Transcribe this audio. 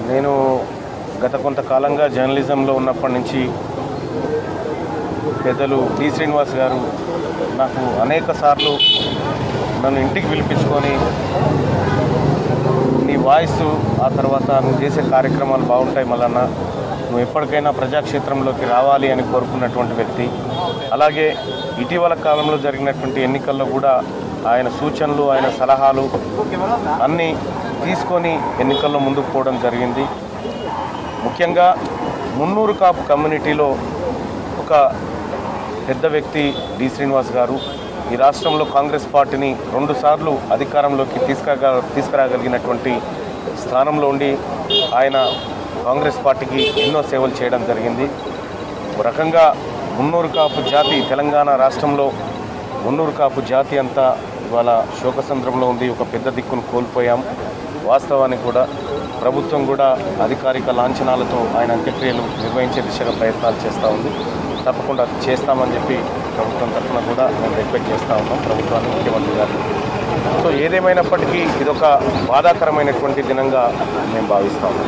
నేను గత కొంతకాలంగా జర్నలిజంలో ఉన్నప్పటి నుంచి పెద్దలు డి శ్రీనివాస్ గారు నాకు అనేక సార్లు నన్ను ఇంటికి పిలిపించుకొని నీ వాయిస్ ఆ తర్వాత నువ్వు చేసే కార్యక్రమాలు బాగుంటాయి మల్లన్న, నువ్వు ఎప్పటికైనా ప్రజాక్షేత్రంలోకి రావాలి అని కోరుకున్నటువంటి వ్యక్తి. అలాగే ఇటీవల కాలంలో జరిగినటువంటి ఎన్నికల్లో కూడా ఆయన సూచనలు, ఆయన సలహాలు అన్నీ తీసుకొని ఎన్నికల్లో ముందుకు పోవడం జరిగింది. ముఖ్యంగా మున్నూరు కాపు కమ్యూనిటీలో ఒక పెద్ద వ్యక్తి డి శ్రీనివాస్ గారు ఈ రాష్ట్రంలో కాంగ్రెస్ పార్టీని 2 సార్లు అధికారంలోకి తీసుకురాగలిగినటువంటి స్థానంలో ఉండి ఆయన కాంగ్రెస్ పార్టీకి ఎన్నో సేవలు చేయడం జరిగింది. ఒక రకంగా మున్నూరు కాపు జాతి తెలంగాణ రాష్ట్రంలో మున్నూరు కాపు జాతి అంతా ఇవాళ శోకసంద్రంలో ఉంది. ఒక పెద్ద దిక్కును కోల్పోయాం. వాస్తవానికి కూడా ప్రభుత్వం కూడా అధికారిక లాంఛనాలతో ఆయన అంత్యక్రియలు నిర్వహించే దిశగా ప్రయత్నాలు చేస్తూ ఉంది. తప్పకుండా చేస్తామని చెప్పి ప్రభుత్వం తరఫున కూడా మేము రిక్వెస్ట్ చేస్తూ ఉన్నాం ప్రభుత్వాన్ని, ముఖ్యమంత్రి గారిని. సో ఏదేమైనప్పటికీ ఇదొక బాధాకరమైనటువంటి దినంగా మేము భావిస్తాము.